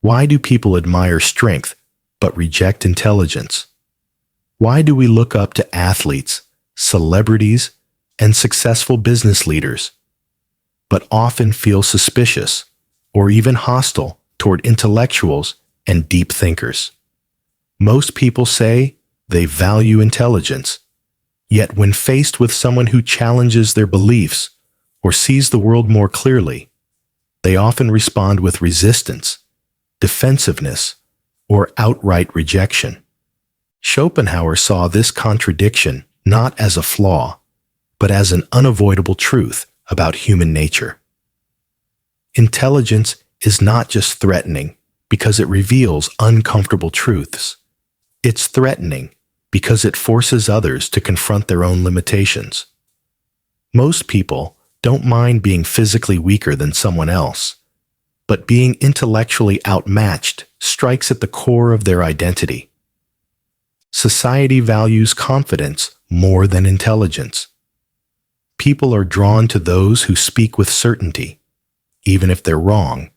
Why do people admire strength but reject intelligence? Why do we look up to athletes, celebrities, and successful business leaders, but often feel suspicious or even hostile toward intellectuals and deep thinkers? Most people say they value intelligence, yet when faced with someone who challenges their beliefs or sees the world more clearly, they often respond with resistance, defensiveness, or outright rejection. Schopenhauer saw this contradiction not as a flaw, but as an unavoidable truth about human nature. Intelligence is not just threatening because it reveals uncomfortable truths. It's threatening because it forces others to confront their own limitations. Most people don't mind being physically weaker than someone else, but being intellectually outmatched strikes at the core of their identity. Society values confidence more than intelligence. People are drawn to those who speak with certainty, even if they're wrong,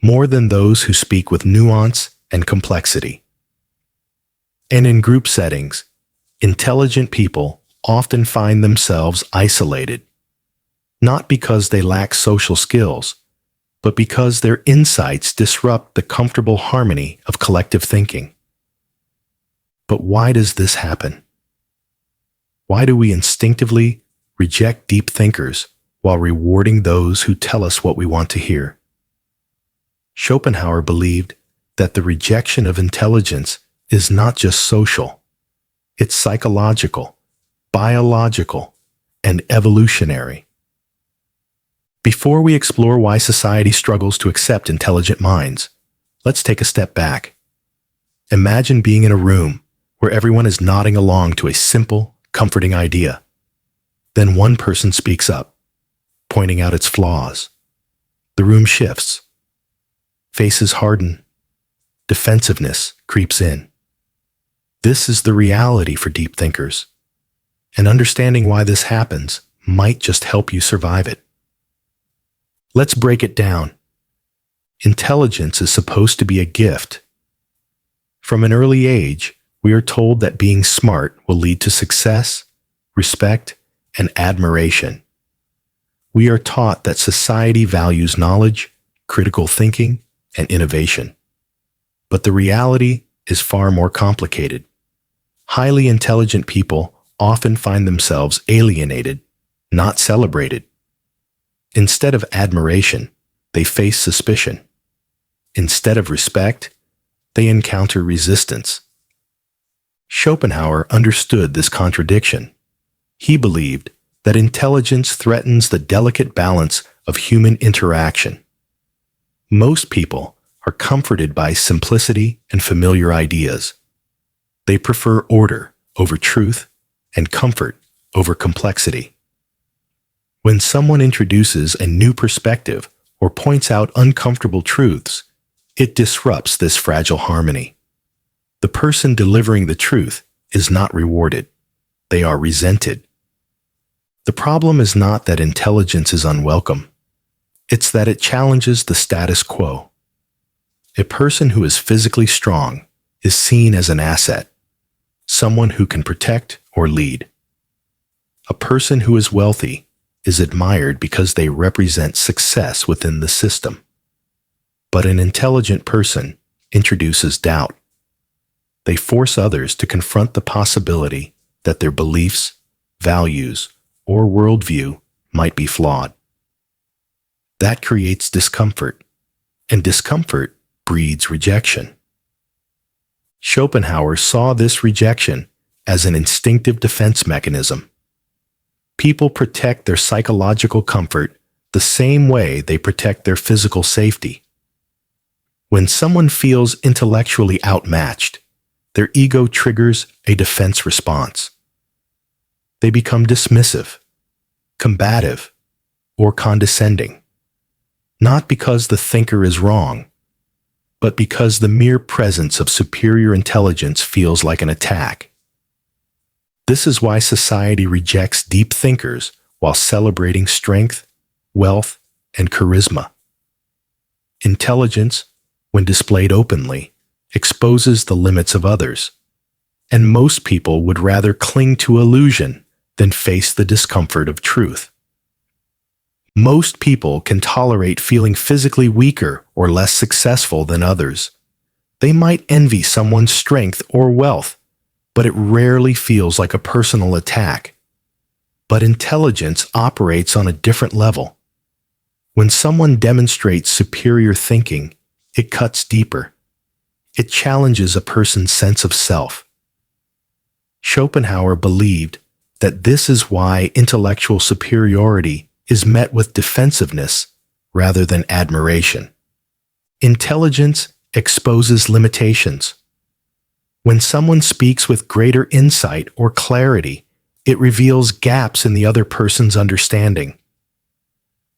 more than those who speak with nuance and complexity. And in group settings, intelligent people often find themselves isolated, not because they lack social skills, but because their insights disrupt the comfortable harmony of collective thinking. But why does this happen? Why do we instinctively reject deep thinkers while rewarding those who tell us what we want to hear? Schopenhauer believed that the rejection of intelligence is not just social. It's psychological, biological, and evolutionary. Before we explore why society struggles to accept intelligent minds, let's take a step back. Imagine being in a room where everyone is nodding along to a simple, comforting idea. Then one person speaks up, pointing out its flaws. The room shifts. Faces harden. Defensiveness creeps in. This is the reality for deep thinkers, and understanding why this happens might just help you survive it. Let's break it down. Intelligence is supposed to be a gift. From an early age, we are told that being smart will lead to success, respect, and admiration. We are taught that society values knowledge, critical thinking, and innovation. But the reality is far more complicated. Highly intelligent people often find themselves alienated, not celebrated. Instead of admiration, they face suspicion. Instead of respect, they encounter resistance. Schopenhauer understood this contradiction. He believed that intelligence threatens the delicate balance of human interaction. Most people are comforted by simplicity and familiar ideas. They prefer order over truth and comfort over complexity. When someone introduces a new perspective or points out uncomfortable truths, it disrupts this fragile harmony. The person delivering the truth is not rewarded. They are resented. The problem is not that intelligence is unwelcome. It's that it challenges the status quo. A person who is physically strong is seen as an asset, someone who can protect or lead. A person who is wealthy is admired because they represent success within the system. But an intelligent person introduces doubt. They force others to confront the possibility that their beliefs, values, or worldview might be flawed. That creates discomfort, and discomfort breeds rejection. Schopenhauer saw this rejection as an instinctive defense mechanism. People protect their psychological comfort the same way they protect their physical safety. When someone feels intellectually outmatched, their ego triggers a defense response. They become dismissive, combative, or condescending, not because the thinker is wrong, but because the mere presence of superior intelligence feels like an attack. This is why society rejects deep thinkers while celebrating strength, wealth, and charisma. Intelligence, when displayed openly, exposes the limits of others, and most people would rather cling to illusion than face the discomfort of truth. Most people can tolerate feeling physically weaker or less successful than others. They might envy someone's strength or wealth, but it rarely feels like a personal attack. But intelligence operates on a different level. When someone demonstrates superior thinking, it cuts deeper. It challenges a person's sense of self. Schopenhauer believed that this is why intellectual superiority is met with defensiveness rather than admiration. Intelligence exposes limitations. When someone speaks with greater insight or clarity, it reveals gaps in the other person's understanding.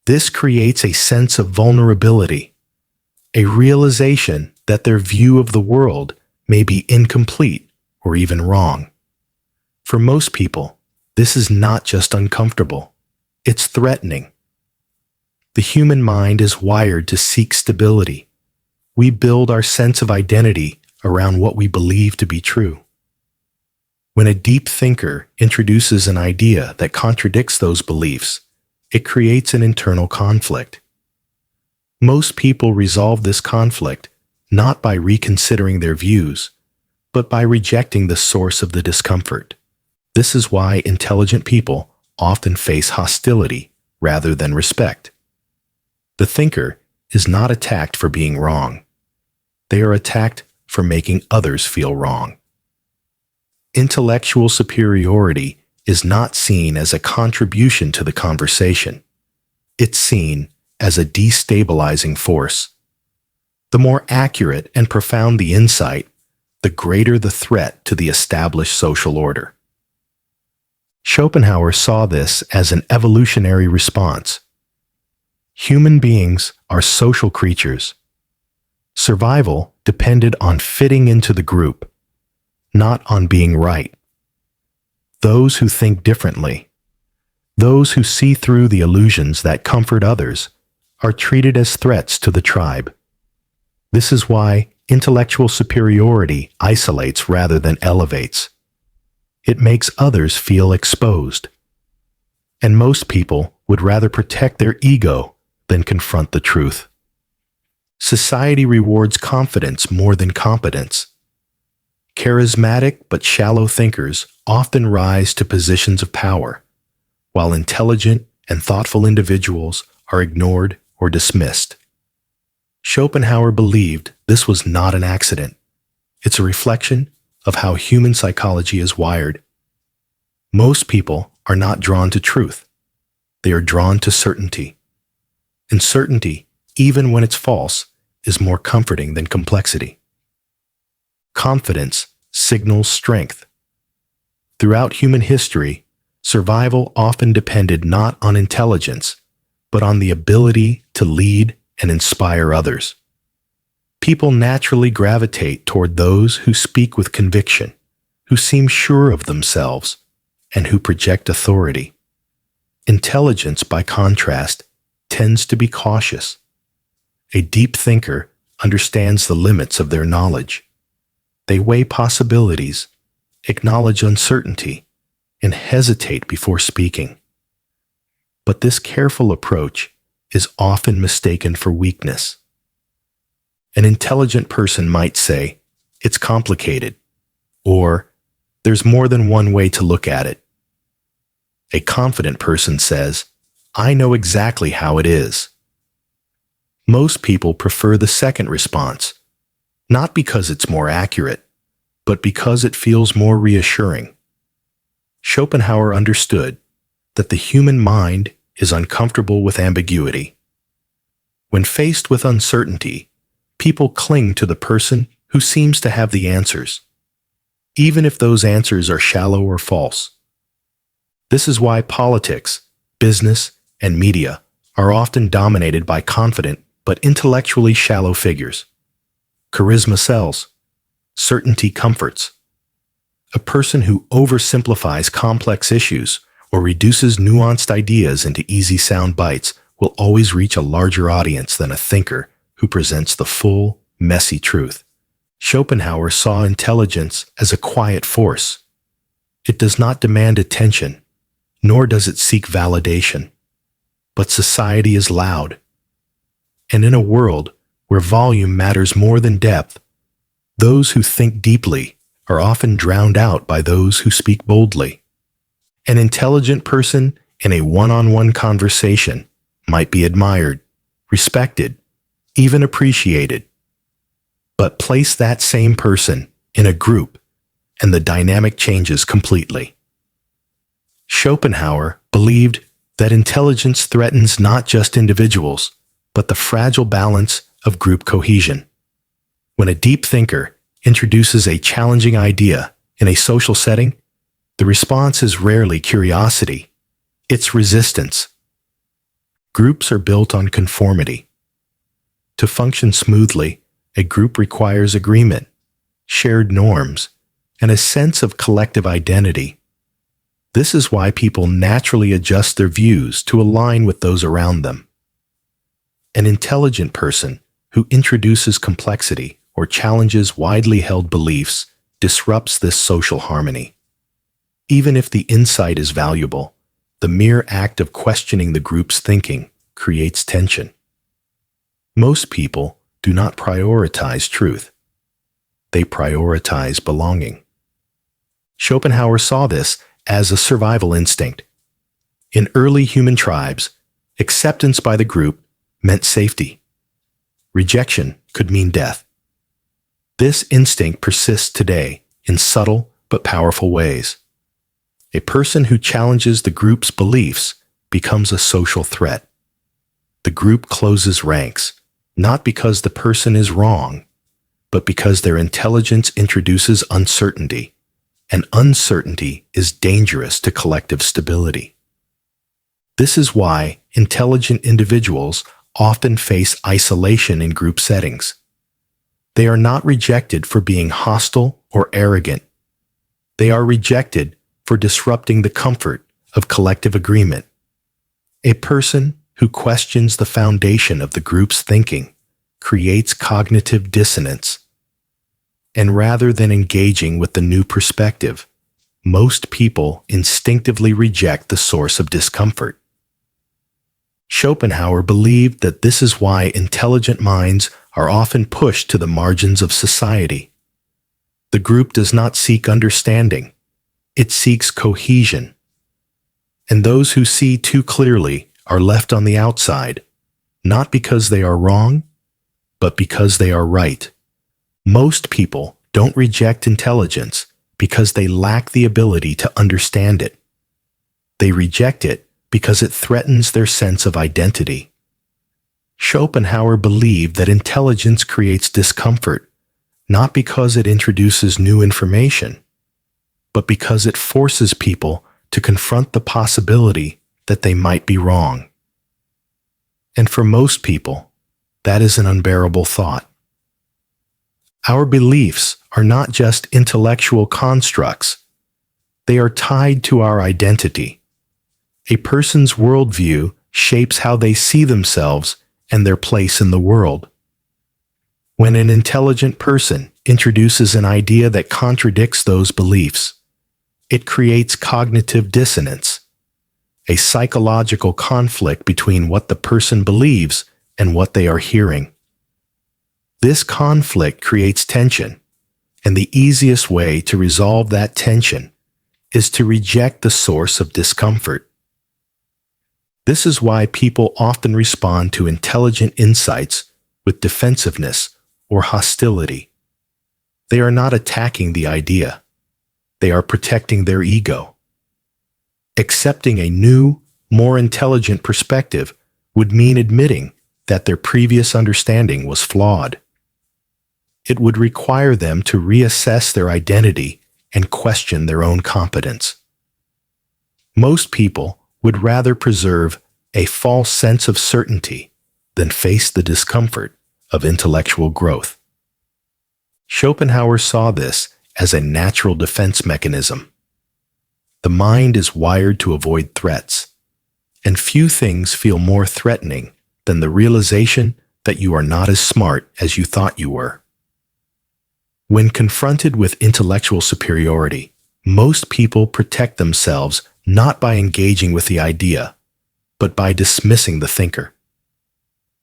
This creates a sense of vulnerability, a realization that their view of the world may be incomplete or even wrong. For most people, this is not just uncomfortable, it's threatening. The human mind is wired to seek stability. We build our sense of identity around what we believe to be true. When a deep thinker introduces an idea that contradicts those beliefs, it creates an internal conflict. Most people resolve this conflict not by reconsidering their views, but by rejecting the source of the discomfort. This is why intelligent people often face hostility rather than respect. The thinker is not attacked for being wrong. They are attacked for making others feel wrong. Intellectual superiority is not seen as a contribution to the conversation. It's seen as a destabilizing force. The more accurate and profound the insight, the greater the threat to the established social order. Schopenhauer saw this as an evolutionary response. Human beings are social creatures. Survival depended on fitting into the group, not on being right. Those who think differently, those who see through the illusions that comfort others, are treated as threats to the tribe. This is why intellectual superiority isolates rather than elevates. It makes others feel exposed. And most people would rather protect their ego than confront the truth. Society rewards confidence more than competence. Charismatic but shallow thinkers often rise to positions of power, while intelligent and thoughtful individuals are ignored or dismissed. Schopenhauer believed this was not an accident. It's a reflection of how human psychology is wired. Most people are not drawn to truth. They are drawn to certainty. And certainty, even when it's false, is more comforting than complexity. Confidence signals strength. Throughout human history, survival often depended not on intelligence, but on the ability to lead and inspire others. People naturally gravitate toward those who speak with conviction, who seem sure of themselves, and who project authority. Intelligence, by contrast, tends to be cautious. A deep thinker understands the limits of their knowledge. They weigh possibilities, acknowledge uncertainty, and hesitate before speaking. But this careful approach is often mistaken for weakness. An intelligent person might say, "It's complicated," or "There's more than one way to look at it." A confident person says, "I know exactly how it is." Most people prefer the second response, not because it's more accurate, but because it feels more reassuring. Schopenhauer understood that the human mind is uncomfortable with ambiguity. When faced with uncertainty, people cling to the person who seems to have the answers, even if those answers are shallow or false. This is why politics, business, and media are often dominated by confident but intellectually shallow figures. Charisma sells. Certainty comforts. A person who oversimplifies complex issues or reduces nuanced ideas into easy sound bites will always reach a larger audience than a thinker who presents the full, messy truth. Schopenhauer saw intelligence as a quiet force. It does not demand attention, nor does it seek validation. But society is loud. And in a world where volume matters more than depth, those who think deeply are often drowned out by those who speak boldly. An intelligent person in a one-on-one conversation might be admired, respected, even appreciated. But place that same person in a group, and the dynamic changes completely. Schopenhauer believed that intelligence threatens not just individuals, but the fragile balance of group cohesion. When a deep thinker introduces a challenging idea in a social setting, the response is rarely curiosity, it's resistance. Groups are built on conformity. To function smoothly, a group requires agreement, shared norms, and a sense of collective identity. This is why people naturally adjust their views to align with those around them. An intelligent person who introduces complexity or challenges widely held beliefs disrupts this social harmony. Even if the insight is valuable, the mere act of questioning the group's thinking creates tension. Most people do not prioritize truth. They prioritize belonging. Schopenhauer saw this as a survival instinct. In early human tribes, acceptance by the group meant safety. Rejection could mean death. This instinct persists today in subtle but powerful ways. A person who challenges the group's beliefs becomes a social threat. The group closes ranks, not because the person is wrong, but because their intelligence introduces uncertainty, and uncertainty is dangerous to collective stability. This is why intelligent individuals often face isolation in group settings. They are not rejected for being hostile or arrogant. They are rejected for disrupting the comfort of collective agreement. A person who questions the foundation of the group's thinking creates cognitive dissonance. And rather than engaging with the new perspective, most people instinctively reject the source of discomfort. Schopenhauer believed that this is why intelligent minds are often pushed to the margins of society. The group does not seek understanding, it seeks cohesion. And those who see too clearly are left on the outside, not because they are wrong, but because they are right. Most people don't reject intelligence because they lack the ability to understand it. They reject it because it threatens their sense of identity. Schopenhauer believed that intelligence creates discomfort, not because it introduces new information, but because it forces people to confront the possibility that they might be wrong. And for most people, that is an unbearable thought. Our beliefs are not just intellectual constructs. They are tied to our identity. A person's worldview shapes how they see themselves and their place in the world. When an intelligent person introduces an idea that contradicts those beliefs, it creates cognitive dissonance, a psychological conflict between what the person believes and what they are hearing. This conflict creates tension, and the easiest way to resolve that tension is to reject the source of discomfort. This is why people often respond to intelligent insights with defensiveness or hostility. They are not attacking the idea. They are protecting their ego. Accepting a new, more intelligent perspective would mean admitting that their previous understanding was flawed. It would require them to reassess their identity and question their own competence. Most people would rather preserve a false sense of certainty than face the discomfort of intellectual growth. Schopenhauer saw this as a natural defense mechanism. The mind is wired to avoid threats, and few things feel more threatening than the realization that you are not as smart as you thought you were. When confronted with intellectual superiority, most people protect themselves not by engaging with the idea, but by dismissing the thinker.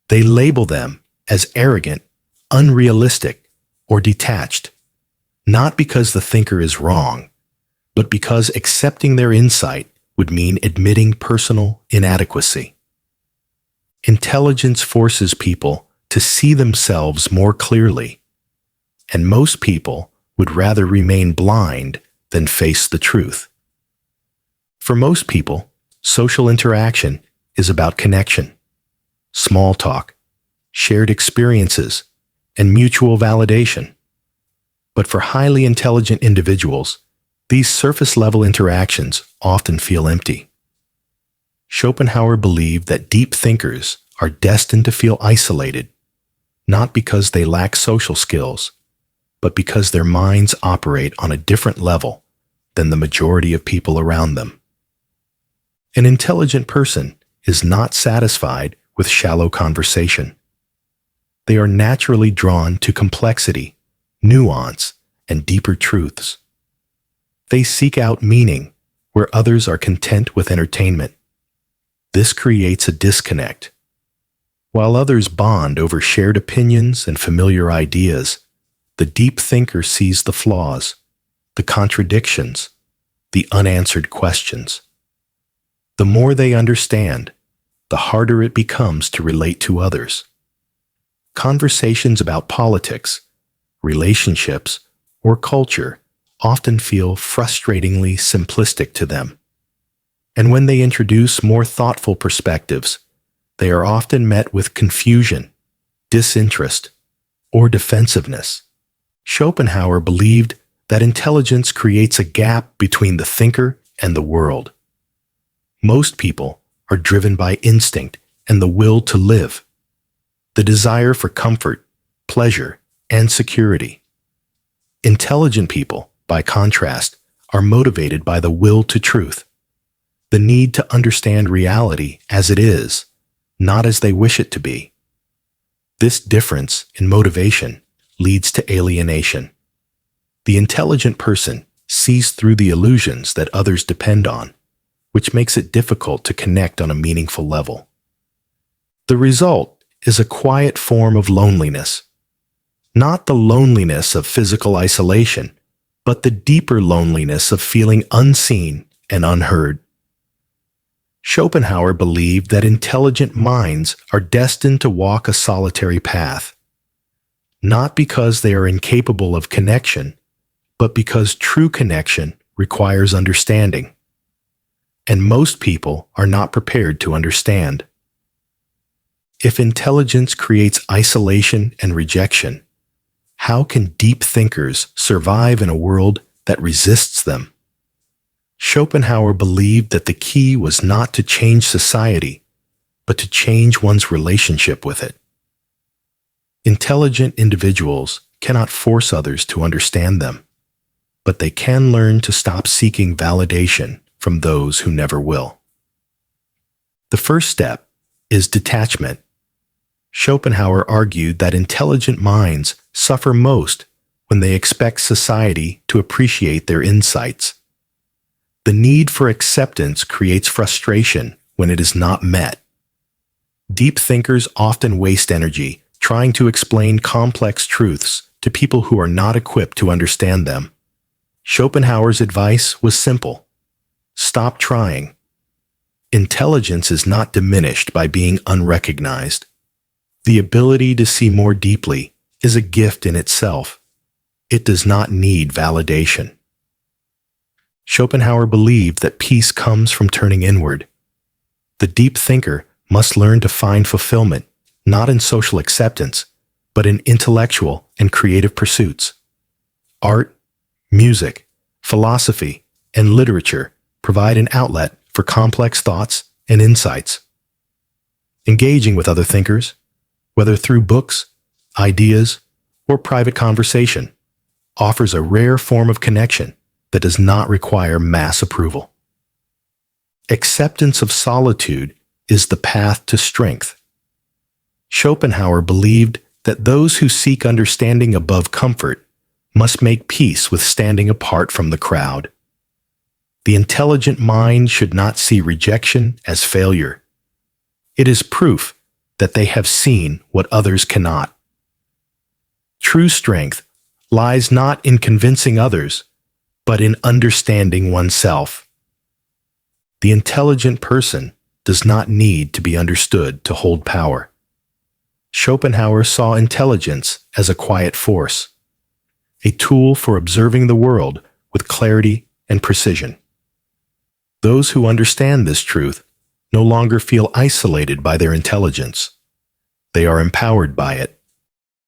They label them as arrogant, unrealistic, or detached, not because the thinker is wrong, but because accepting their insight would mean admitting personal inadequacy. Intelligence forces people to see themselves more clearly, and most people would rather remain blind than face the truth. For most people, social interaction is about connection, small talk, shared experiences, and mutual validation. But for highly intelligent individuals, these surface-level interactions often feel empty. Schopenhauer believed that deep thinkers are destined to feel isolated, not because they lack social skills, but because their minds operate on a different level than the majority of people around them. An intelligent person is not satisfied with shallow conversation. They are naturally drawn to complexity, nuance, and deeper truths. They seek out meaning where others are content with entertainment. This creates a disconnect. While others bond over shared opinions and familiar ideas, the deep thinker sees the flaws, the contradictions, the unanswered questions. The more they understand, the harder it becomes to relate to others. Conversations about politics, relationships, or culture often feel frustratingly simplistic to them. And when they introduce more thoughtful perspectives, they are often met with confusion, disinterest, or defensiveness. Schopenhauer believed that intelligence creates a gap between the thinker and the world. Most people are driven by instinct and the will to live, the desire for comfort, pleasure, and security. Intelligent people, by contrast, are motivated by the will to truth, the need to understand reality as it is, not as they wish it to be. This difference in motivation leads to alienation. The intelligent person sees through the illusions that others depend on, which makes it difficult to connect on a meaningful level. The result is a quiet form of loneliness, not the loneliness of physical isolation, but the deeper loneliness of feeling unseen and unheard. Schopenhauer believed that intelligent minds are destined to walk a solitary path, not because they are incapable of connection, but because true connection requires understanding. And most people are not prepared to understand. If intelligence creates isolation and rejection, how can deep thinkers survive in a world that resists them? Schopenhauer believed that the key was not to change society, but to change one's relationship with it. Intelligent individuals cannot force others to understand them, but they can learn to stop seeking validation from those who never will. The first step is detachment. Schopenhauer argued that intelligent minds suffer most when they expect society to appreciate their insights. The need for acceptance creates frustration when it is not met. Deep thinkers often waste energy trying to explain complex truths to people who are not equipped to understand them. Schopenhauer's advice was simple: stop trying. Intelligence is not diminished by being unrecognized. The ability to see more deeply is a gift in itself. It does not need validation. Schopenhauer believed that peace comes from turning inward. The deep thinker must learn to find fulfillment, not in social acceptance, but in intellectual and creative pursuits. Art, music, philosophy, and literature provide an outlet for complex thoughts and insights. Engaging with other thinkers, whether through books, ideas, or private conversation, offers a rare form of connection that does not require mass approval. Acceptance of solitude is the path to strength. Schopenhauer believed that those who seek understanding above comfort must make peace with standing apart from the crowd. The intelligent mind should not see rejection as failure. It is proof that they have seen what others cannot. True strength lies not in convincing others, but in understanding oneself. The intelligent person does not need to be understood to hold power. Schopenhauer saw intelligence as a quiet force, a tool for observing the world with clarity and precision. Those who understand this truth no longer feel isolated by their intelligence. They are empowered by it.